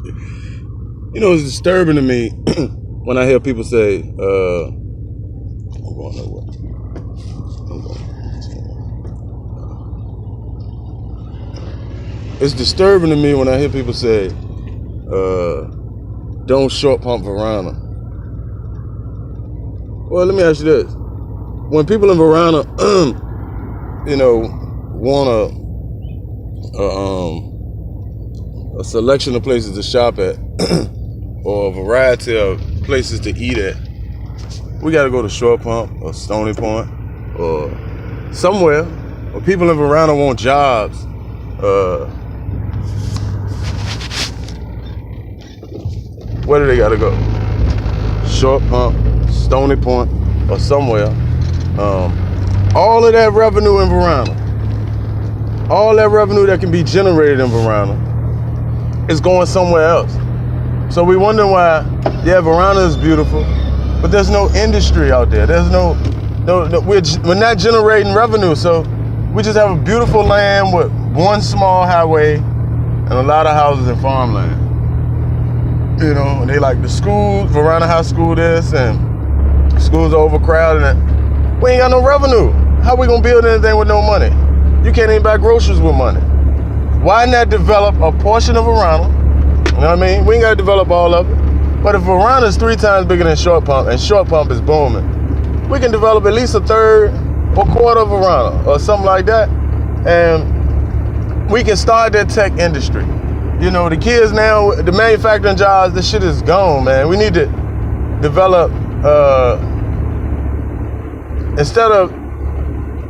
You know, it's disturbing to me when I hear people say, I'm going nowhere. It's disturbing to me when I hear people say, don't short pump Varina. Well, let me ask you this. When people in Varina, you know, want a selection of places to shop at or a variety of places to eat at, we got to go to Short Pump or Stony Point or somewhere. Or people in Varina want jobs. Where do they got to go? Short Pump, Stony Point, or somewhere. All of that revenue in Varina, all that revenue that can be generated in Varina is going somewhere else. So we wonder why, yeah, Varina is beautiful, but there's no industry out there. There's no we're not generating revenue. So we just have a beautiful land with one small highway and a lot of houses and farmland. You know, they like the schools, Varina High School this, and schools are overcrowded, and we ain't got no revenue. How we gonna build anything with no money? You can't even buy groceries with money. Why not develop a portion of Varina? You know what I mean? We ain't gotta develop all of it. But if Varina is 3 times bigger than Short Pump, and Short Pump is booming, we can develop at least a third or quarter of Varina, or something like that, and we can start that tech industry. You know, the kids now, the manufacturing jobs, this shit is gone, man. We need to develop, instead of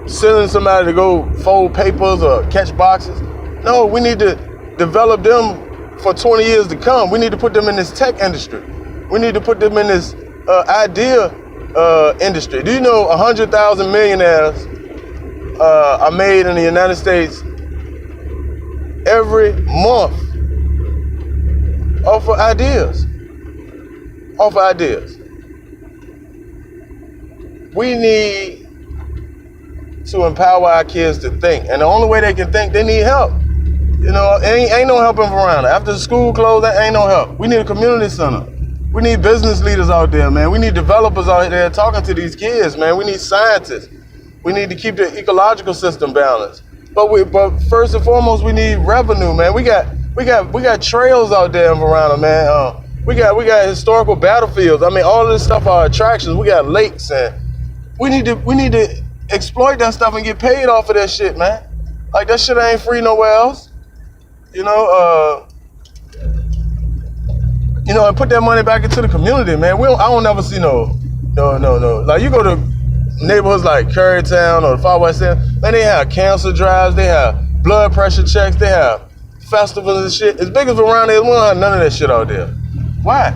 sending somebody to go fold papers or catch boxes, no, we need to develop them for 20 years to come. We need to put them in this tech industry. We need to put them in this idea industry. Do you know 100,000 millionaires are made in the United States every month off of ideas? Off of ideas. We need to empower our kids to think, and the only way they can think, they need help. You know, ain't no help in Varina. After the school closed, there ain't no help. We need a community center. We need business leaders out there, man. We need developers out there talking to these kids, man. We need scientists. We need to keep the ecological system balanced. But first and foremost, we need revenue, man. We got trails out there in Varina, man. We got historical battlefields. I mean, all of this stuff are attractions. We got lakes, and we need to exploit that stuff and get paid off of that shit, man. Like, that shit ain't free nowhere else. You know, and put that money back into the community, man. I don't never see no. Like, you go to neighborhoods like Currytown or the Far West End, man, they have cancer drives, they have blood pressure checks, they have festivals and shit. As big as Varina is, we don't have none of that shit out there. Why?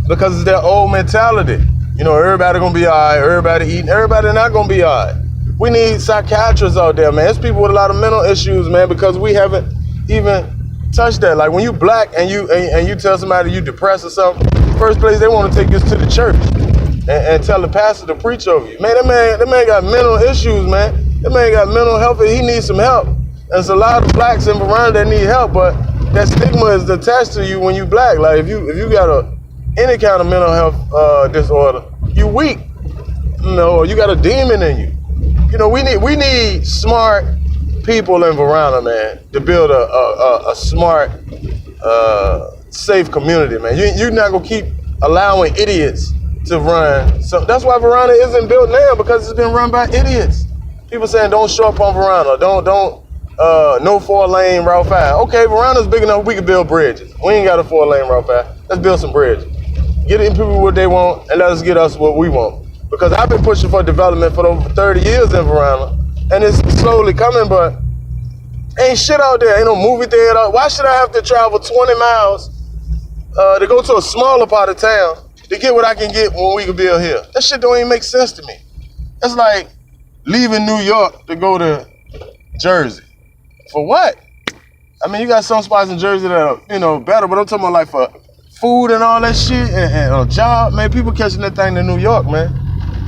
Because it's their old mentality. You know, everybody gonna be all right, everybody eating, everybody not gonna be all right. We need psychiatrists out there, man. There's people with a lot of mental issues, man, because we haven't even touched that. Like, when you black and you tell somebody you depressed or something, first place they want to take you to the church and tell the pastor to preach over you. Man, that man got mental issues, man. That man got mental health, and he needs some help. And there's a lot of blacks in Varina that need help, but that stigma is attached to you when you black. Like, if you got any kind of mental health disorder, you weak. You know, or you got a demon in you. You know, we need smart people in Varina, man, to build a smart, safe community, man. You're not gonna keep allowing idiots to run. So that's why Varina isn't built now, because it's been run by idiots. People saying don't short pump Varina, don't no 4-lane Route 5. Okay, Varina's big enough we can build bridges. We ain't got a 4-lane Route 5. Let's build some bridges. Get them people what they want, and let us get us what we want. Because I've been pushing for development for over 30 years in Varina, and it's slowly coming, but ain't shit out there. Ain't no movie theater. Why should I have to travel 20 miles to go to a smaller part of town to get what I can get when we can build here? That shit don't even make sense to me. It's like leaving New York to go to Jersey. For what? I mean, you got some spots in Jersey that are, better, but I'm talking about like for food and all that shit and a job, man. People catching that thing to New York, man.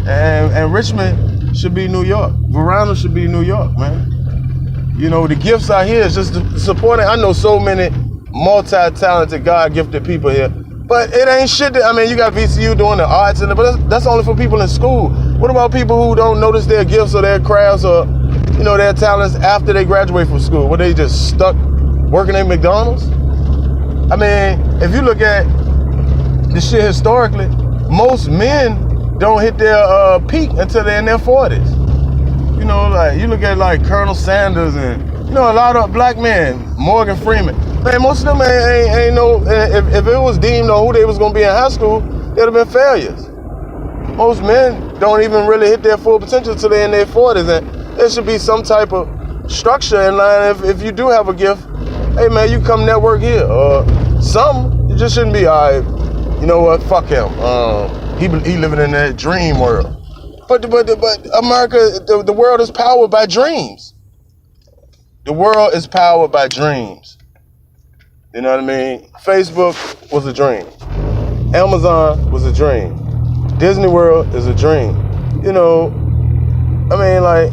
And Richmond should be New York. Varina should be New York, man. You know, the gifts out here is just supporting. I know so many multi-talented, God-gifted people here. But it ain't shit that, I mean, you got VCU doing the arts, but that's only for people in school. What about people who don't notice their gifts or their crafts or, you know, their talents after they graduate from school? Were they just stuck working at McDonald's? I mean, if you look at the shit historically, most men don't hit their peak until they're in their 40s. You know, like, you look at like Colonel Sanders and, you know, a lot of black men, Morgan Freeman. Man, most of them ain't no, if it was deemed on who they was gonna be in high school, they'd have been failures. Most men don't even really hit their full potential until they're in their 40s, and there should be some type of structure in line. If you do have a gift, hey man, you come network here, or some, you just shouldn't be, all right, you know what, fuck him. He living in that dream world. But America, the world is powered by dreams. The world is powered by dreams. You know what I mean? Facebook was a dream. Amazon was a dream. Disney World is a dream. You know, I mean, like,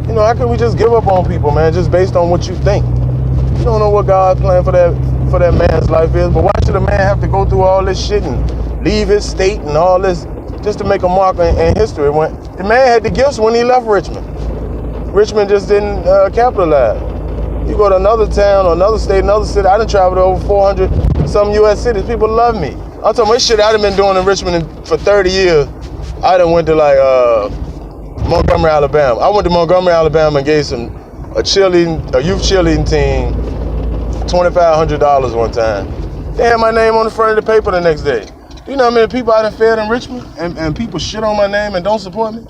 you know, how can we just give up on people, man, just based on what you think? You don't know what God's plan for that man's life is, but why should a man have to go through all this shit and leave his state and all this just to make a mark in history? When the man had the gifts when he left Richmond. Richmond just didn't capitalize. You go to another town or another state, another city. I done traveled to over 400 some U.S. cities. People love me. I'm talking about shit I done been doing in Richmond for 30 years. I done went to like Montgomery, Alabama. I went to Montgomery, Alabama and gave a youth cheerleading team $2,500 one time. They had my name on the front of the paper the next day. You know how many people I done fed in Richmond and people shit on my name and don't support me?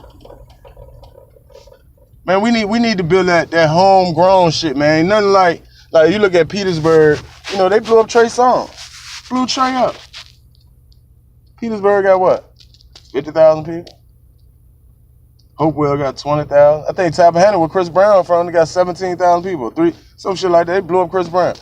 Man, we need to build that homegrown shit, man. Ain't nothing like you look at Petersburg, you know, they blew up Trey Songz. Blew Trey up. Petersburg got what? 50,000 people? Hopewell got 20,000. I think Tappahannock, where Chris Brown from, they got 17,000 people. Some shit like that. They blew up Chris Brown.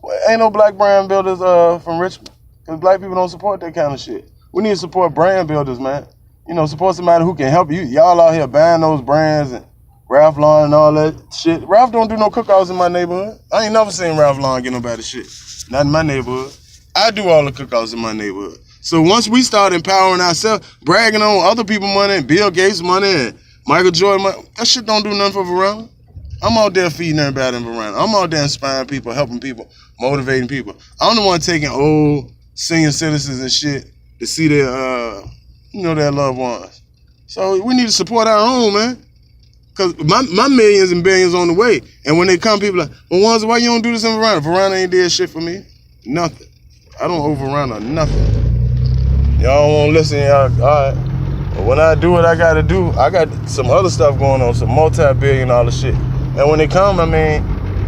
Well, ain't no black brand builders from Richmond. Because black people don't support that kind of shit. We need to support brand builders, man. You know, support somebody who can help you. Y'all out here buying those brands and Ralph Lauren and all that shit. Ralph don't do no cookouts in my neighborhood. I ain't never seen Ralph Lauren get nobody shit. Not in my neighborhood. I do all the cookouts in my neighborhood. So once we start empowering ourselves, bragging on other people's money and Bill Gates' money and Michael Jordan money, that shit don't do nothing for Varina. I'm out there feeding everybody in Varina. I'm out there inspiring people, helping people, motivating people. I'm the one taking old senior citizens and shit to see their, their loved ones. So we need to support our own, man. Because my millions and billions on the way. And when they come, people like, well, Wanza, why you don't do this in Varina? Varina ain't did shit for me. Nothing. I don't owe Varina nothing. Y'all won't listen, y'all. All right. But when I do what I got to do, I got some other stuff going on, some multi-billion-dollar shit. And when they come, I mean,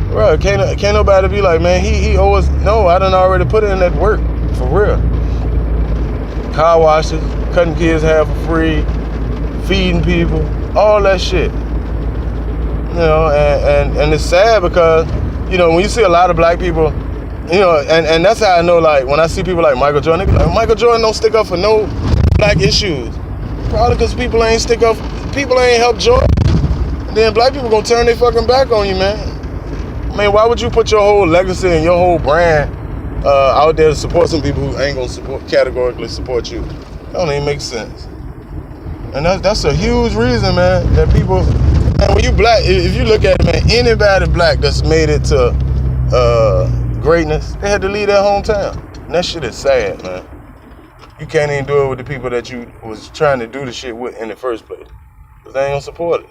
bro, can't nobody be like, man, he owe us. No, I done already put in that work, for real. Car washes, cutting kids' hair for free, feeding people, all that shit. You know, and it's sad because, you know, when you see a lot of black people, you know, and that's how I know, like, when I see people like Michael Jordan, they be like, Michael Jordan don't stick up for no black issues. Probably because people ain't help Jordan. And then black people gonna turn their fucking back on you, man. I mean, why would you put your whole legacy and your whole brand out there to support some people who ain't gonna categorically support you? That don't even make sense. And that's a huge reason, man, that people, man, when you black, if you look at it, man, anybody black that's made it to greatness, they had to leave their hometown. And that shit is sad, man. You can't even do it with the people that you was trying to do the shit with in the first place. Because they ain't gonna support it.